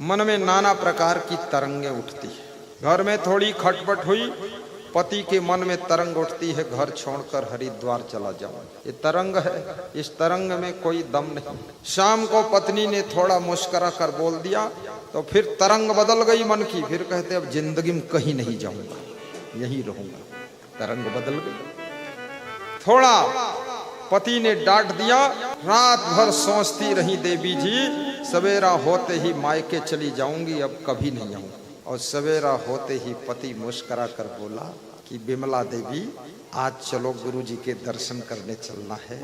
मन में नाना प्रकार की तरंगें उठती है। घर में थोड़ी खटपट हुई, पति के मन में तरंग उठती है, घर छोड़कर हरिद्वार चला जाऊं। ये तरंग है, इस तरंग में कोई दम नहीं। शाम को पत्नी ने थोड़ा मुस्कुरा कर बोल दिया तो फिर तरंग बदल गई मन की। फिर कहते अब जिंदगी में कहीं नहीं जाऊंगा, यहीं रहूंगा। तरंग बदल गई। थोड़ा पति ने डांट दिया, रात भर सोचती रही देवी जी, सवेरा होते ही मायके चली जाऊंगी, अब कभी नहीं आऊंगी। और सवेरा होते ही पति मुस्कुरा कर बोला कि बिमला देवी आज चलो गुरुजी के दर्शन करने चलना है।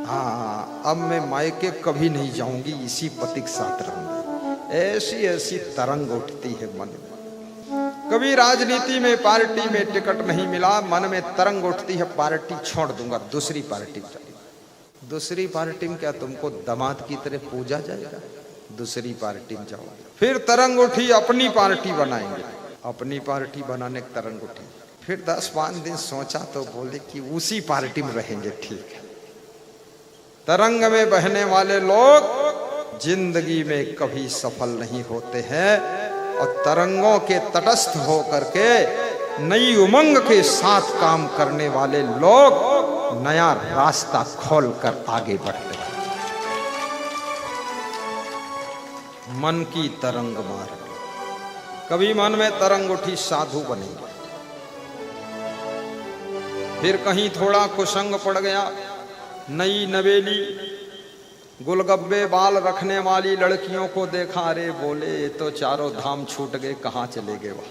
हाँ, अब मैं मायके कभी नहीं जाऊंगी, इसी पति के साथ रहूंगी। ऐसी ऐसी तरंग उठती है मन में। कभी राजनीति में पार्टी में टिकट नहीं मिला, मन में तरंग उठती है, पार्टी छोड़ दूंगा, दूसरी पार्टी में। दूसरी पार्टी में क्या तुमको दामाद की तरह पूजा जाएगा? दूसरी पार्टी में जाओ। फिर तरंग उठी, अपनी पार्टी बनाएंगे। अपनी पार्टी बनाने की तरंग उठी। फिर 10-5 दिन सोचा तो बोले कि उसी पार्टी में रहेंगे। ठीक है। तरंग में बहने वाले लोग जिंदगी में कभी सफल नहीं होते हैं, और तरंगों के तटस्थ होकर के नई उमंग के साथ काम करने वाले लोग नया रास्ता खोलकर आगे बढ़ते हैं। मन की तरंग मार, कभी मन में तरंग उठी साधु बनेंगे। फिर कहीं थोड़ा कुसंग पड़ गया, नई नवेली गुलगब्बे बाल रखने वाली लड़कियों को देखा, अरे बोले ये तो चारों धाम छूट गए, कहाँ चले गए? वह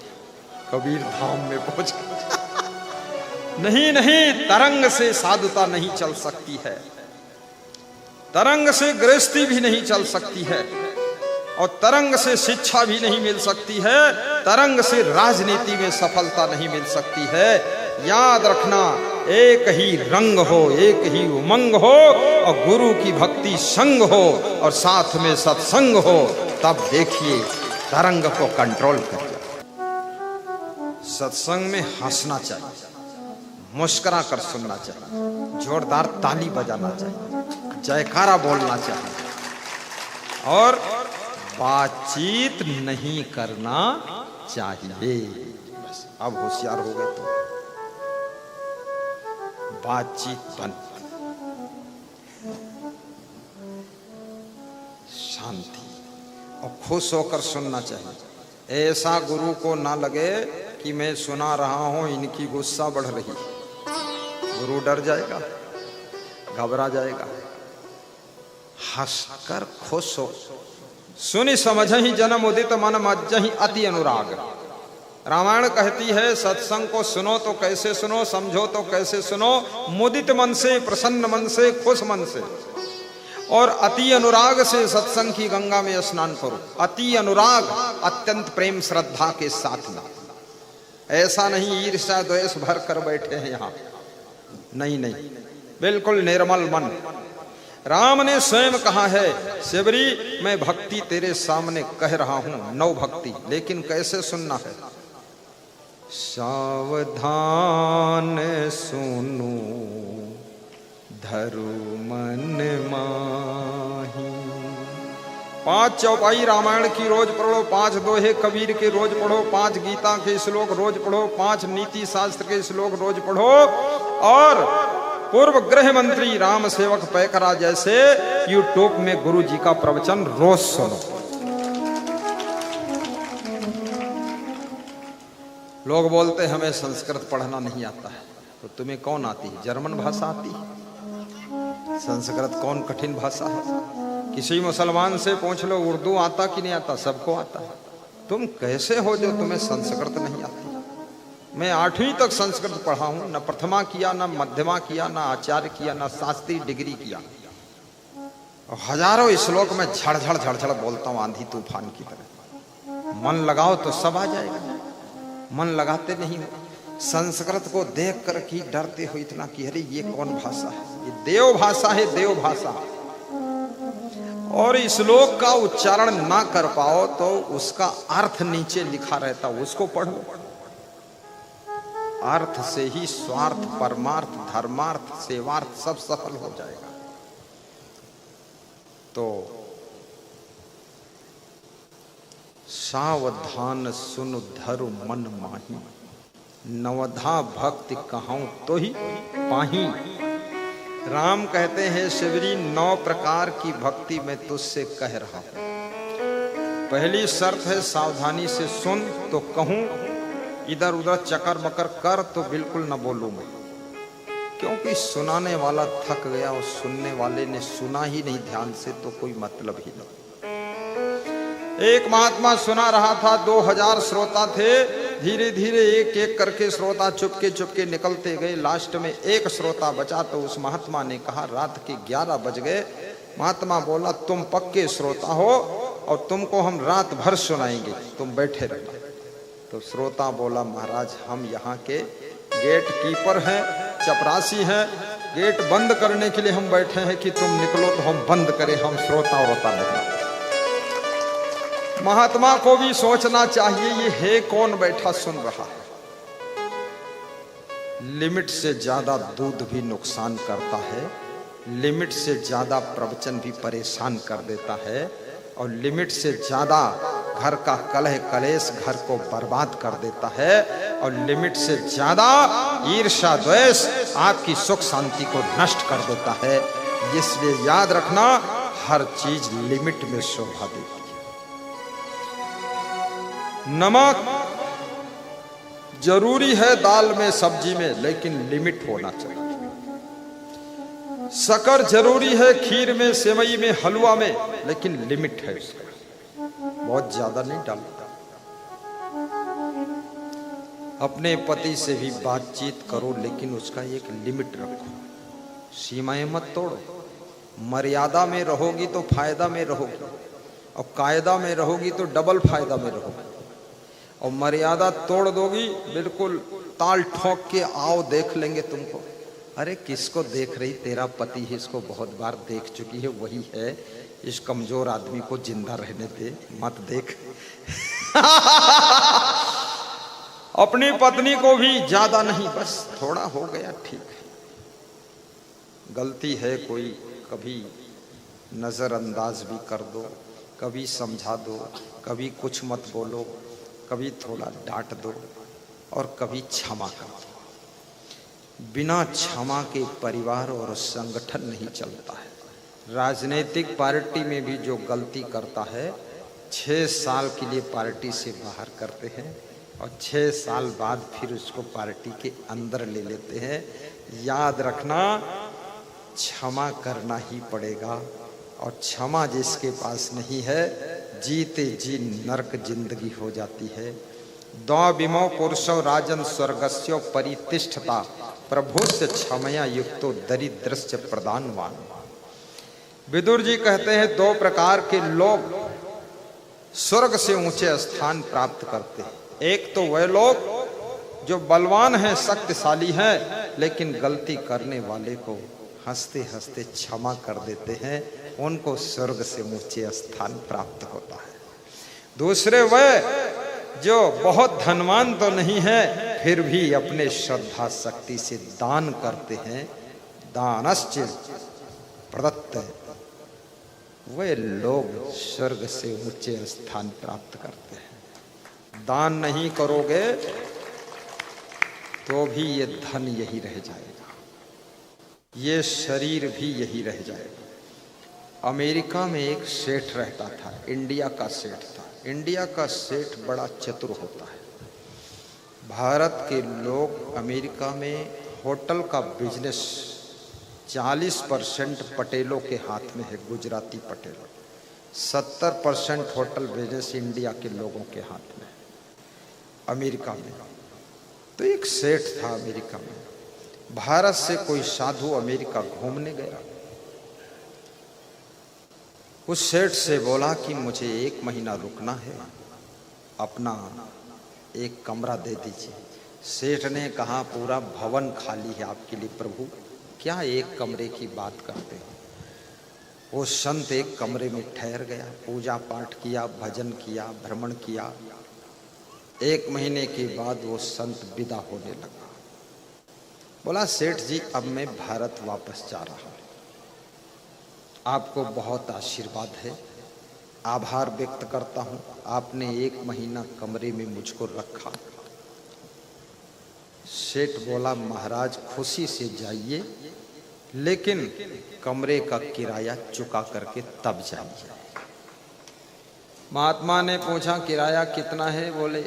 कबीर धाम में पहुंच गए। नहीं नहीं, तरंग से साधुता नहीं चल सकती है, तरंग से गृहस्थी भी नहीं चल सकती है, और तरंग से शिक्षा भी नहीं मिल सकती है, तरंग से राजनीति में सफलता नहीं मिल सकती है। याद रखना, एक ही रंग हो, एक ही उमंग हो, और गुरु की भक्ति संग हो, और साथ में सत्संग हो, तब देखिए तरंग को कंट्रोल कर। सत्संग में हंसना चाहिए, मुस्कुरा कर सुनना चाहिए, जोरदार ताली बजाना चाहिए, जयकारा बोलना चाहिए, और बातचीत नहीं करना चाहिए। बस अब होशियार हो गए तो बातचीत बंद, शांति, और खुश होकर सुनना चाहिए। ऐसा गुरु को ना लगे कि मैं सुना रहा हूं, इनकी गुस्सा बढ़ रही। गुरु डर जाएगा, घबरा जाएगा। हंसकर खुश हो, सुनि समझहि जन्म उदित मन मज्जहि अति अनुराग। रामायण कहती है सत्संग को सुनो तो कैसे सुनो, समझो तो कैसे सुनो, मुदित मन से, प्रसन्न मन से, खुश मन से, और अति अनुराग से सत्संग की गंगा में स्नान करो। अति अनुराग, अत्यंत प्रेम श्रद्धा के साथ में। ऐसा नहीं ईर्ष्या द्वेष भर कर बैठे हैं यहाँ, नहीं नहीं, बिल्कुल निर्मल मन। राम ने स्वयं कहा है, शिवरी मैं भक्ति तेरे सामने कह रहा हूं, नौ भक्ति, लेकिन कैसे सुनना है? सावधान सुनो धरु मन माही। 5 चौपाई रामायण की रोज पढ़ो, 5 दोहे कबीर के रोज पढ़ो, 5 गीता के श्लोक रोज पढ़ो, 5 नीति शास्त्र के श्लोक रोज पढ़ो, और पूर्व गृह मंत्री राम सेवक पैकरा जैसे यूट्यूब में गुरु जी का प्रवचन रोज सुनो। लोग बोलते हमें संस्कृत पढ़ना नहीं आता है, तो तुम्हें कौन आती है? जर्मन भाषा आती है? संस्कृत कौन कठिन भाषा है? किसी मुसलमान से पूछ लो उर्दू आता कि नहीं आता, सबको आता है। तुम कैसे हो जो तुम्हें संस्कृत नहीं आती? मैं 8वीं तक संस्कृत पढ़ा हूं, न प्रथमा किया, न मध्यमा किया, न आचार्य किया, न शास्त्री डिग्री किया। हजारों श्लोक में झड़झड़ झड़झड़ बोलता हूं, आंधी तूफान की तरह। मन लगाओ तो सब आ जाएगा, मन लगाते नहीं हो। संस्कृत को देख कर की डरते हो इतना कि अरे ये कौन भाषा है? ये देव भाषा है, देव भाषा। और श्लोक का उच्चारण ना कर पाओ तो उसका अर्थ नीचे लिखा रहता, उसको पढ़ो। अर्थ से ही स्वार्थ, परमार्थ, धर्मार्थ, सेवार्थ सब सफल हो जाएगा। तो सावधान सुन धरु मन माही, नवधा भक्ति कहूं तो ही पाही। राम कहते हैं शिवरी 9 प्रकार की भक्ति मैं तुझसे कह रहा हूं। पहली शर्त है सावधानी से सुन तो कहूं, इधर उधर चकर बकर कर तो बिल्कुल न बोलूं मैं, क्योंकि सुनाने वाला थक गया और सुनने वाले ने सुना ही नहीं ध्यान से तो कोई मतलब ही नहीं। एक महात्मा सुना रहा था, 2000 श्रोता थे, धीरे धीरे एक एक करके श्रोता चुपके चुपके निकलते गए। लास्ट में एक श्रोता बचा तो उस महात्मा ने कहा रात के 11 बज गए। महात्मा बोला तुम पक्के श्रोता हो और तुमको हम रात भर सुनाएंगे, तुम बैठे रहना। तो श्रोता बोला महाराज हम यहाँ के गेट कीपर हैं, चपरासी हैं, गेट बंद करने के लिए हम बैठे हैं कि तुम निकलो तो हम बंद करें, हम श्रोता होता नहीं। महात्मा को भी सोचना चाहिए ये है कौन बैठा सुन रहा है। लिमिट से ज्यादा दूध भी नुकसान करता है, लिमिट से ज्यादा प्रवचन भी परेशान कर देता है, और लिमिट से ज्यादा घर का कलह कलेश घर को बर्बाद कर देता है, और लिमिट से ज्यादा ईर्ष्या द्वेष आपकी सुख शांति को नष्ट कर देता है। इसलिए याद रखना हर चीज लिमिट में शोभा देती है। नमक जरूरी है दाल में सब्जी में, लेकिन लिमिट होना चाहिए। शक्कर जरूरी है खीर में सेवई में हलवा में, लेकिन लिमिट है उसका, बहुत ज्यादा नहीं डालता। अपने पति से भी बातचीत करो, लेकिन उसका एक लिमिट रखो, सीमाएं मत तोड़ो। मर्यादा में रहोगी तो फायदा में रहोगी, और कायदा में रहोगी तो डबल फायदा में रहोगी। और मर्यादा तोड़ दोगी बिल्कुल ताल ठोक के आओ देख लेंगे तुमको। अरे किसको देख रही, तेरा पति है, इसको बहुत बार देख चुकी है, वही है, इस कमजोर आदमी को जिंदा रहने दे, मत देख। अपनी पत्नी को भी ज्यादा नहीं, बस थोड़ा हो गया ठीक है। गलती है कोई, कभी नजरअंदाज भी कर दो, कभी समझा दो, कभी कुछ मत बोलो, कभी थोड़ा डांट दो, और कभी क्षमा कर दो। बिना क्षमा के परिवार और संगठन नहीं चलता है। राजनीतिक पार्टी में भी जो गलती करता है 6 साल के लिए पार्टी से बाहर करते हैं, और 6 साल बाद फिर उसको पार्टी के अंदर ले लेते हैं। याद रखना क्षमा करना ही पड़ेगा, और क्षमा जिसके पास नहीं है जीते जी नरक जिंदगी हो जाती है। द्विमो पुरुषो राजन स्वर्गस्यो परितिष्ठता प्रभुस्य क्षमया युक्तो दरिद्रस्य प्रदानवान। विदुर जी कहते हैं 2 प्रकार के लोग स्वर्ग से ऊंचे स्थान प्राप्त करते हैं। एक तो वह लोग जो बलवान हैं, शक्तिशाली हैं, लेकिन गलती करने वाले को हंसते हंसते क्षमा कर देते हैं, उनको स्वर्ग से ऊंचे स्थान प्राप्त होता है। दूसरे वह जो बहुत धनवान तो नहीं है, फिर भी अपने श्रद्धा शक्ति से दान करते हैं, दानश्च प्रदत्त, वे लोग स्वर्ग से ऊंचे स्थान प्राप्त करते हैं। दान नहीं करोगे तो भी ये धन यही रह जाएगा, ये शरीर भी यही रह जाएगा। अमेरिका में एक सेठ रहता था, इंडिया का सेठ था। इंडिया का सेठ बड़ा चतुर होता है। भारत के लोग अमेरिका में होटल का बिजनेस 40% पटेलों के हाथ में है, Gujarati Patel. 70% hotel business India के लोगों के हाथ में, अमेरिका में। तो एक सेठ था अमेरिका में, भारत से कोई साधु अमेरिका घूमने गया। उस सेठ से बोला कि मुझे 1 महीना रुकना है, अपना एक कमरा दे दीजिए। सेठ ने कहा पूरा भवन खाली है आपके लिए प्रभु, क्या एक कमरे की बात करते हो। वो संत एक कमरे में ठहर गया, पूजा पाठ किया, भजन किया, भ्रमण किया। 1 महीने के बाद वो संत विदा होने लगा। बोला सेठ जी अब मैं भारत वापस जा रहा हूँ, आपको बहुत आशीर्वाद है, आभार व्यक्त करता हूं, आपने 1 महीना कमरे में मुझको रखा। सेठ बोला महाराज खुशी से जाइए, लेकिन कमरे का किराया चुका करके तब जाइए। महात्मा ने पूछा किराया कितना है? बोले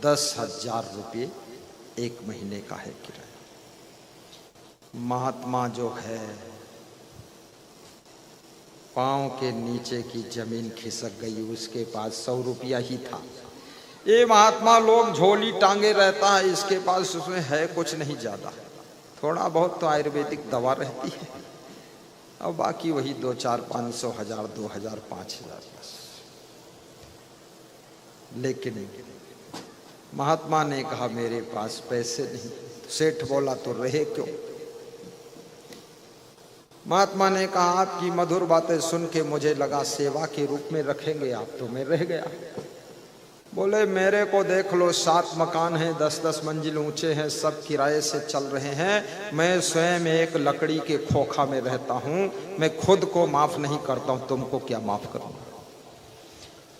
10,000 रुपये 1 महीने का है किराया। महात्मा जो है पांव के नीचे की जमीन खिसक गई, उसके पास 100 रुपया ही था। ये महात्मा लोग झोली टांगे रहता है, इसके पास उसमें है कुछ नहीं ज्यादा, थोड़ा बहुत तो आयुर्वेदिक दवा रहती है, और बाकी वही 2, 4, 500, 1000, 2000, 5000 बस। लेकिन महात्मा ने कहा मेरे पास पैसे नहीं। सेठ बोला तो रहे क्यों? महात्मा ने कहा आपकी मधुर बातें सुन के मुझे लगा सेवा के रूप में रखेंगे आप, तो मैं रह गया। बोले मेरे को देख लो, 7 मकान हैं, 10-10 मंजिल ऊंचे हैं, सब किराए से चल रहे हैं, मैं स्वयं एक लकड़ी के खोखा में रहता हूं, मैं खुद को माफ नहीं करता हूं, तुमको क्या माफ करूंगा?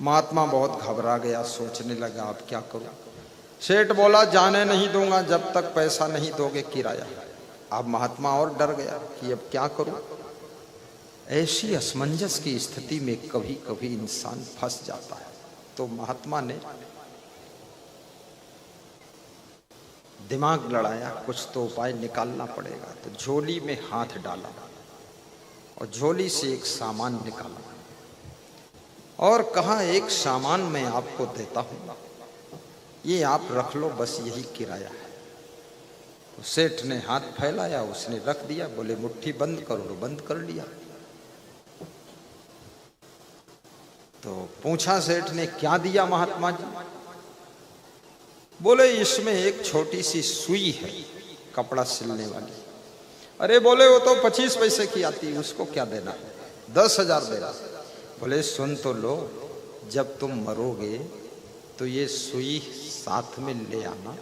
महात्मा बहुत घबरा गया, सोचने लगा अब क्या करूं। सेठ बोला जाने नहीं दूंगा जब तक पैसा नहीं दोगे किराया। अब महात्मा और डर गया कि अब क्या करूं। ऐसी असमंजस की स्थिति में कभी कभी इंसान फंस जाता है। तो महात्मा ने दिमाग लड़ाया, कुछ तो उपाय निकालना पड़ेगा। तो झोली में हाथ डाला और झोली से एक सामान निकाला और कहा एक सामान मैं आपको देता हूं, ये आप रख लो, बस यही किराया है। तो सेठ ने हाथ फैलाया, उसने रख दिया। बोले मुट्ठी बंद करो, तो बंद कर लिया। तो पूछा सेठ ने क्या दिया महात्मा जी? बोले इसमें एक छोटी सी सुई है कपड़ा सिलने वाली। अरे बोले वो तो 25 पैसे की आती है, उसको क्या देना है? 10,000 देना। बोले सुन तो लो, जब तुम मरोगे तो ये सुई साथ में ले आना।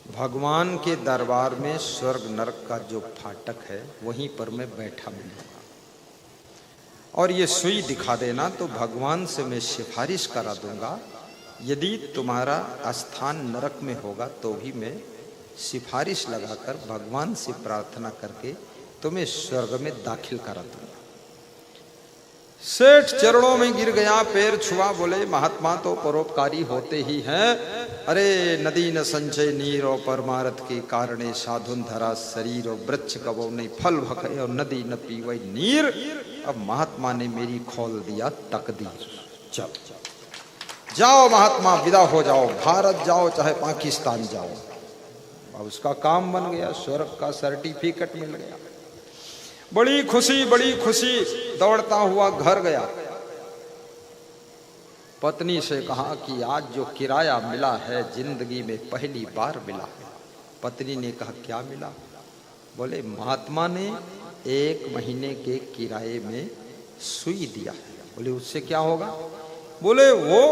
भगवान के दरबार में स्वर्ग नरक का जो फाटक है वहीं पर मैं बैठा मिलूंगा, और ये सुई दिखा देना तो भगवान से मैं सिफारिश करा दूंगा। यदि तुम्हारा स्थान नरक में होगा तो भी मैं सिफारिश लगाकर भगवान से प्रार्थना करके तुम्हें स्वर्ग में दाखिल करा दूंगा। सेठ चरणों में गिर गया, पैर छुआ। बोले महात्मा तो परोपकारी होते ही हैं। अरे नदी न संचय नीर और परमारथ के कारणे साधुन धरा शरीर और वृक्ष कबो नहीं फल भखे और नदी न पीवई नीर। अब महात्मा ने मेरी खोल दिया तकदीर। चल जाओ महात्मा, विदा हो जाओ, भारत जाओ चाहे पाकिस्तान जाओ। अब उसका काम बन गया, स्वर्ग का सर्टिफिकेट मिल गया। बड़ी खुशी, बड़ी खुशी, दौड़ता हुआ घर गया। पत्नी से कहा कि आज जो किराया मिला है जिंदगी में पहली बार मिला है। पत्नी ने कहा क्या मिला? बोले महात्मा ने 1 महीने के किराए में सुई दिया है। बोले उससे क्या होगा? बोले वो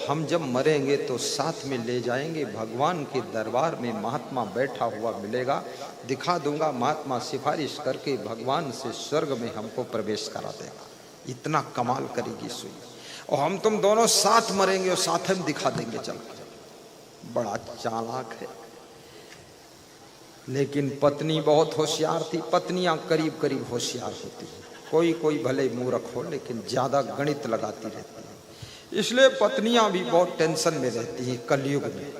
हम जब मरेंगे तो साथ में ले जाएंगे, भगवान के दरबार में महात्मा बैठा हुआ मिलेगा, दिखा दूंगा, महात्मा सिफारिश करके भगवान से स्वर्ग में हमको प्रवेश करा देगा। इतना कमाल करेगी सुई, और हम तुम दोनों साथ मरेंगे और साथ में दिखा देंगे। चल बड़ा चालाक है। लेकिन पत्नी बहुत होशियार थी। पत्नियां करीब करीब होशियार होती है, कोई कोई भले मूर्ख हो लेकिन ज्यादा गणित लगाती रहती है। इसलिए पत्नियां भी बहुत टेंशन में रहती हैं कलयुग में।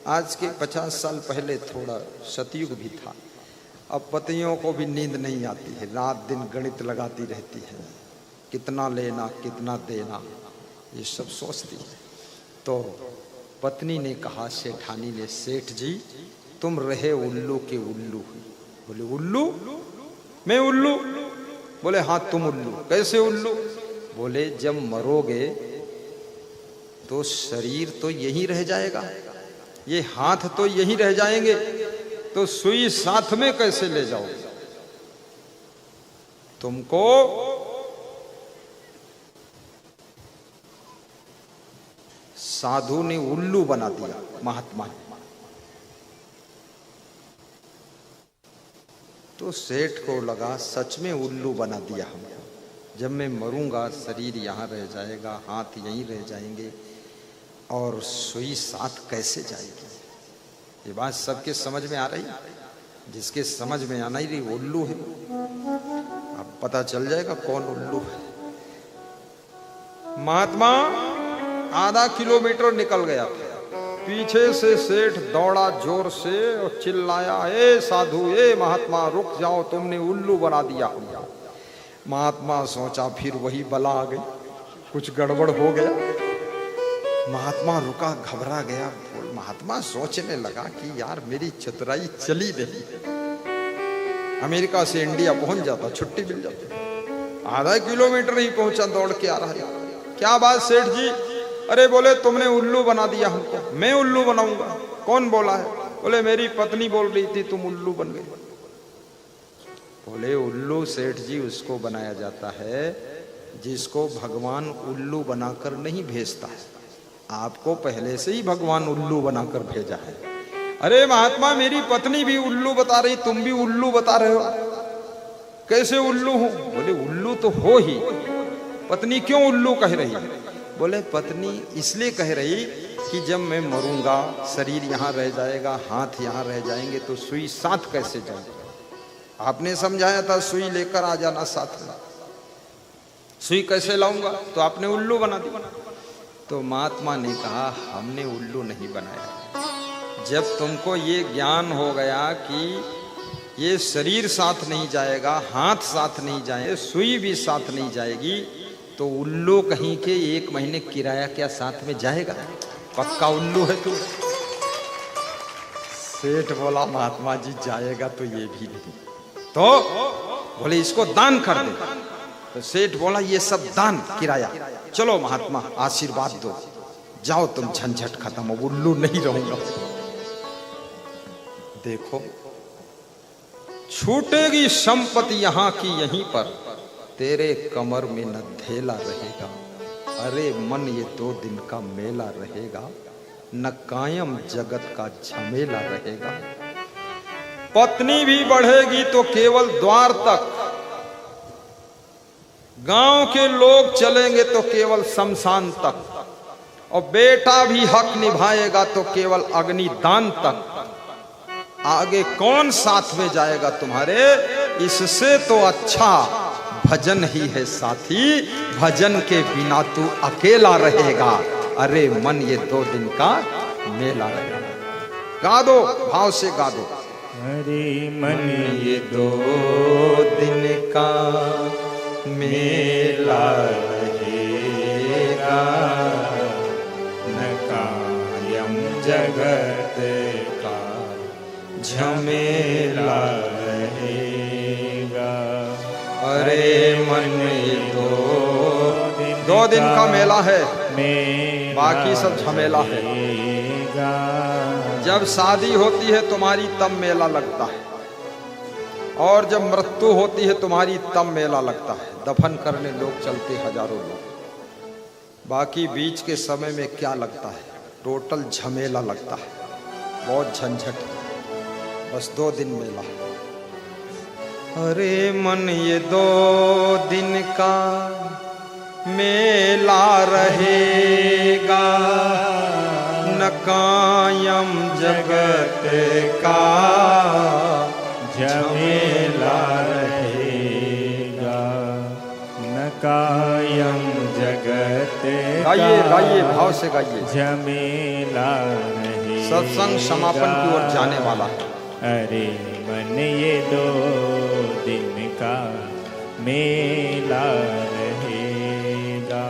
आज के 50 साल पहले थोड़ा सतयुग भी था। अब पतियों को भी नींद नहीं आती है, रात दिन गणित लगाती रहती है, कितना लेना कितना देना ये सब सोचती है। तो पत्नी ने कहा सेठानी ने, सेठ जी तुम रहे उल्लू के उल्लू। बोले उल्लू? मैं उल्लू? बोले हाँ तुम उल्लू। कैसे उल्लू? बोले जब मरोगे तो शरीर तो यहीं रह जाएगा, ये हाथ तो यहीं रह जाएंगे, तो सुई साथ में कैसे ले जाओगे? तुमको साधु ने उल्लू बना दिया, महात्मा ने। तो सेठ को लगा सच में उल्लू बना दिया हमको। जब मैं मरूंगा शरीर यहाँ रह जाएगा, हाथ यहीं रह जाएंगे और सुई साथ कैसे जाएगी। ये बात सबके समझ में आ रही है? जिसके समझ में आना ही रही उल्लू है। अब पता चल जाएगा कौन उल्लू है। महात्मा आधा किलोमीटर निकल गया था, पीछे से सेठ दौड़ा जोर से और चिल्लाया, ए साधु, ए महात्मा, रुक जाओ, तुमने उल्लू बना दिया। महात्मा सोचा फिर वही बला आ गई, कुछ गड़बड़ हो गया। महात्मा रुका, घबरा गया। महात्मा सोचने लगा कि यार मेरी चतुराई चली नहीं। अमेरिका से इंडिया पहुंच जाता, छुट्टी मिल जाती। आधा किलोमीटर ही पहुंचा, दौड़ के आ रहा है। क्या बात सेठ जी? अरे बोले तुमने उल्लू बना दिया हमको। मैं उल्लू बनाऊंगा? कौन बोला है? बोले मेरी पत्नी बोल रही थी तुम उल्लू बन गए। बोले उल्लू सेठ जी उसको बनाया जाता है जिसको भगवान उल्लू बनाकर नहीं भेजता है। आपको पहले से ही भगवान उल्लू बनाकर भेजा है। अरे महात्मा मेरी पत्नी भी उल्लू बता रही, तुम भी उल्लू बता रहे हो, कैसे उल्लू हूं? बोले उल्लू तो हो ही, पत्नी क्यों उल्लू कह रही? बोले पत्नी इसलिए कह रही कि जब मैं मरूंगा शरीर यहाँ रह जाएगा, हाथ यहाँ रह जाएंगे, तो सुई साथ कैसे जाएगी। आपने समझाया था सुई लेकर आ जाना साथ में, सुई कैसे लाऊंगा? तो आपने उल्लू बना दिया। तो महात्मा ने कहा हमने उल्लू नहीं बनाया। जब तुमको ये ज्ञान हो गया कि ये शरीर साथ नहीं जाएगा, हाथ साथ नहीं जाए, सुई भी साथ नहीं जाएगी, तो उल्लू कहीं के 1 महीने किराया क्या साथ में जाएगा? पक्का उल्लू है तू। सेठ बोला महात्मा जी जाएगा तो ये भी नहीं। तो बोले इसको दान कर दे। तो सेठ बोला ये सब दान किराया, चलो महात्मा आशीर्वाद दो, जाओ तुम झंझट खत्म, उल्लू नहीं रहूंगा। देखो छूटेगी संपत्ति यहाँ की यहीं पर, तेरे कमर में न धेला रहेगा। अरे मन ये 2 दिन का मेला रहेगा, न कायम जगत का झमेला रहेगा। पत्नी भी बढ़ेगी तो केवल द्वार तक, गांव के लोग चलेंगे तो केवल शमशान तक, और बेटा भी हक निभाएगा तो केवल अग्निदान तक। आगे कौन साथ में जाएगा तुम्हारे? इससे तो अच्छा भजन ही है साथी, भजन के बिना तू अकेला रहेगा। अरे मन ये 2 दिन का मेला रहेगा। गा दो, भाव से गा दो। अरे मन ये 2 दिन का मेला रहेगा, न कायम जगत का झमेला रहेगा। अरे मन ये 2 दिन का मेला है, बाकी सब झमेला है। जब शादी होती है तुम्हारी तब मेला लगता है, और जब मृत्यु होती है तुम्हारी तब मेला लगता है। दफन करने लोग चलते हजारों लोग, बाकी बीच के समय में क्या लगता है? टोटल झमेला लगता है, बहुत झंझट। बस 2 दिन मेला। अरे मन ये 2 दिन का मेला रहेगा, न कायम जगत का झमेला रहेगा, न कायम जगत का गाइए गाइए, भाव से गाइए। झमेला रहेगा। सत्संग समापन की ओर जाने वाला है। अरे मन ये 2 दिन का मेला रहेगा।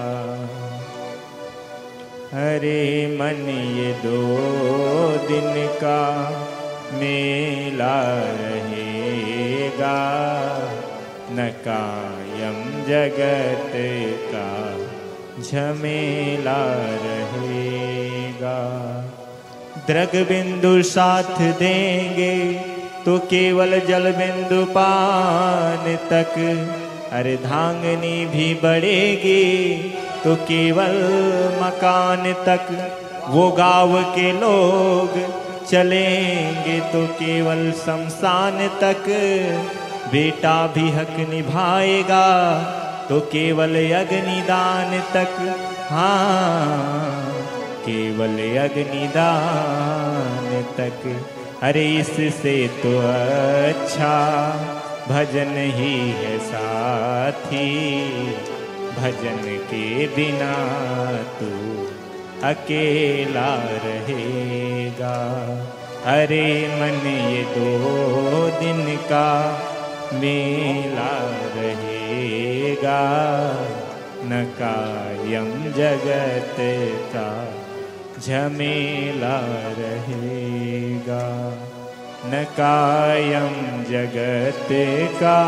अरे मन ये 2 दिन का मेला रहेगा, न कायम जगत का झमेला रहेगा। द्रग बिंदु साथ देंगे तो केवल जल बिंदु पान तक। अरे धांगनी भी बढ़ेगी तो केवल मकान तक। वो गांव के लोग चलेंगे तो केवल शमशान तक। बेटा भी हक निभाएगा तो केवल अग्निदान तक, हाँ केवल अग्निदान तक। अरे इससे तो अच्छा भजन ही है साथी, भजन के बिना तू अकेला रहेगा। अरे मन ये 2 दिन का मेला रहेगा, न कायम जगत का झमेला रहेगा, न कायम जगत का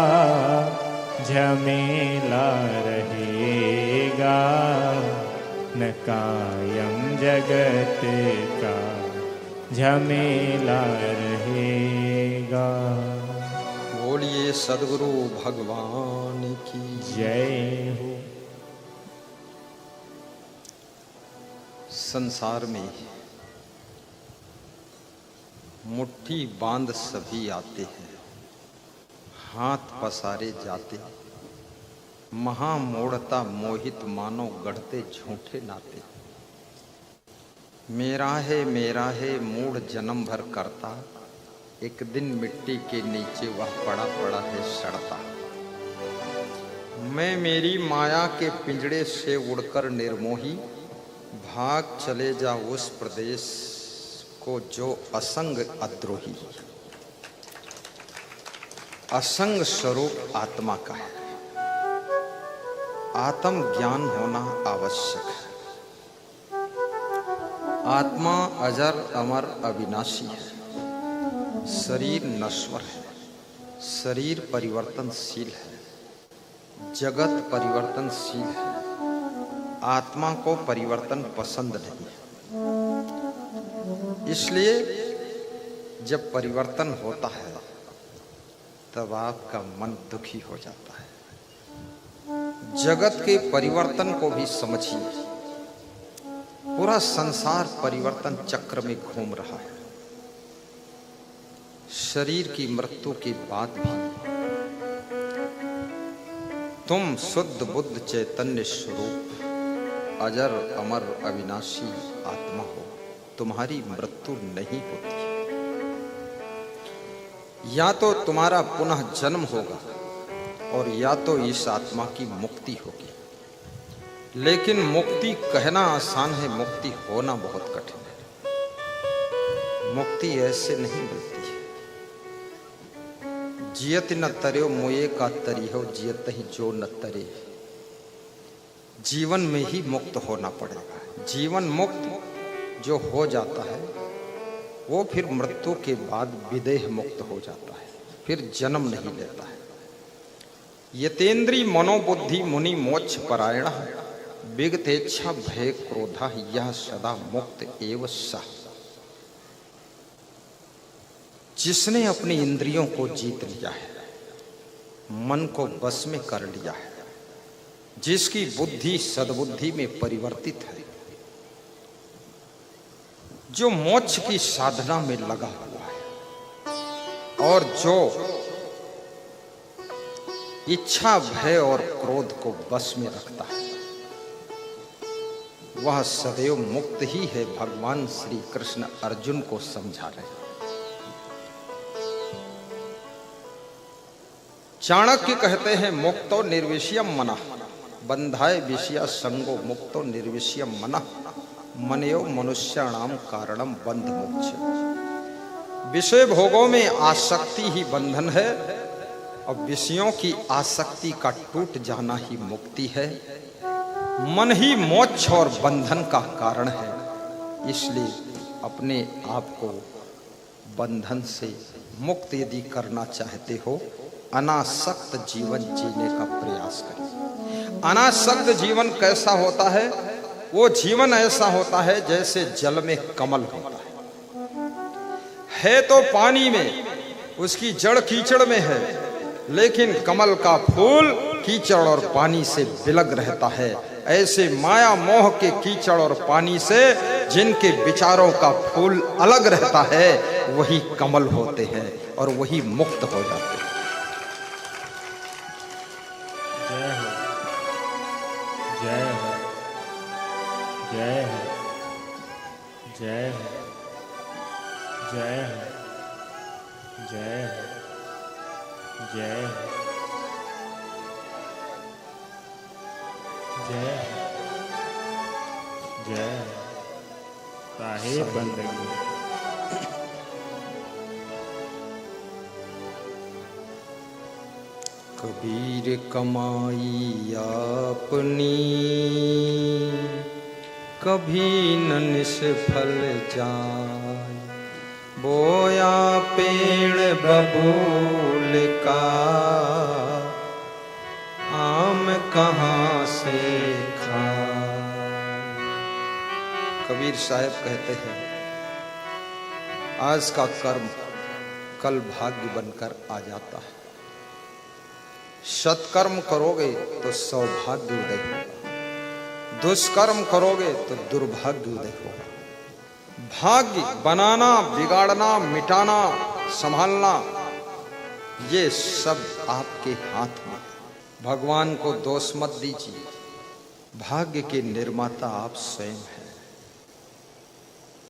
झमेला रहेगा, न कायम जगत का झमेला रहेगा। बोलिए सद्गुरु भगवान की जय हो। संसार में मुट्ठी बांध सभी आते हैं, हाथ पसारे जाते, महामूढ़ता मोहित मानो गढ़ते झूठे नाते। मेरा है मूढ़ जन्म भर करता, एक दिन मिट्टी के नीचे वह पड़ा पड़ा है सड़ता। मैं मेरी माया के पिंजड़े से उड़कर निर्मोही, भाग चले जा उस प्रदेश को जो असंग अद्रोही। असंग स्वरूप आत्मा का है, आत्म ज्ञान होना आवश्यक है। आत्मा अजर अमर अविनाशी है, शरीर नश्वर है, शरीर परिवर्तनशील है, जगत परिवर्तनशील है। आत्मा को परिवर्तन पसंद नहीं है, इसलिए जब परिवर्तन होता है तब आपका मन दुखी हो जाता है। जगत के परिवर्तन को भी समझिए, पूरा संसार परिवर्तन चक्र में घूम रहा है। शरीर की मृत्यु के बाद भी तुम शुद्ध बुद्ध चैतन्य स्वरूप अजर अमर अविनाशी आत्मा हो, तुम्हारी मृत्यु नहीं होती। या तो तुम्हारा पुनः जन्म होगा और या तो इस आत्मा की मुक्ति होगी। लेकिन मुक्ति कहना आसान है, मुक्ति होना बहुत कठिन है। मुक्ति ऐसे नहीं मिलती है। जियत न तर्यो मोये का तरी हो, जियत ही जो न तरे। जीवन में ही मुक्त होना पड़ेगा। जीवन मुक्त जो हो जाता है वो फिर मृत्यु के बाद विदेह मुक्त हो जाता है, फिर जन्म नहीं लेता है। यतेन्द्री मनोबुद्धि मुनि मोक्ष परायण, विगतेच्छा भय क्रोधा, यह सदा मुक्त एव सः। जिसने अपनी इंद्रियों को जीत लिया है, मन को बस में कर लिया है, जिसकी बुद्धि सद्बुद्धि में परिवर्तित है, जो मोक्ष की साधना में लगा हुआ है और जो इच्छा भय और क्रोध को बस में रखता है, वह सदैव मुक्त ही है। भगवान श्री कृष्ण अर्जुन को समझा रहे हैं। चाणक्य कहते हैं मुक्तो निर्विषयम मनः, बंधाय विषया संगो मुक्तो निर्विषयम मनः, मनयो मनुष्याणाम कारणम बंध मोक्ष। विषय भोगों में आसक्ति ही बंधन है और विषयों की आसक्ति का टूट जाना ही मुक्ति है। मन ही मोक्ष और बंधन का कारण है। इसलिए अपने आप को बंधन से मुक्त यदि करना चाहते हो, अनासक्त जीवन जीने का प्रयास करें। अनासक्त जीवन कैसा होता है? वो जीवन ऐसा होता है जैसे जल में कमल होता है तो पानी में, उसकी जड़ कीचड़ में है, लेकिन कमल का फूल कीचड़ और पानी से बिलग रहता है। ऐसे माया मोह के कीचड़ और पानी से जिनके विचारों का फूल अलग रहता है, वही कमल होते हैं और वही मुक्त हो जाते हैं। जय हो, जय हो, जय हो, जय हो, जय हो, जय हो। साहिब बंदगी। कबीर कमाई आपनी कभी न निष्फल जाए, बोया पेड़ बबूल का आम कहाँ से खाए। कबीर साहब कहते हैं आज का कर्म कल भाग्य बनकर आ जाता है। सत्कर्म करोगे तो सौभाग्य उदय होगा, दुष्कर्म करोगे तो दुर्भाग्य उदय होगा। भाग्य बनाना, बिगाड़ना, मिटाना, संभालना, ये सब आपके हाथ में। भगवान को दोष मत दीजिए, भाग्य के निर्माता आप स्वयं हैं।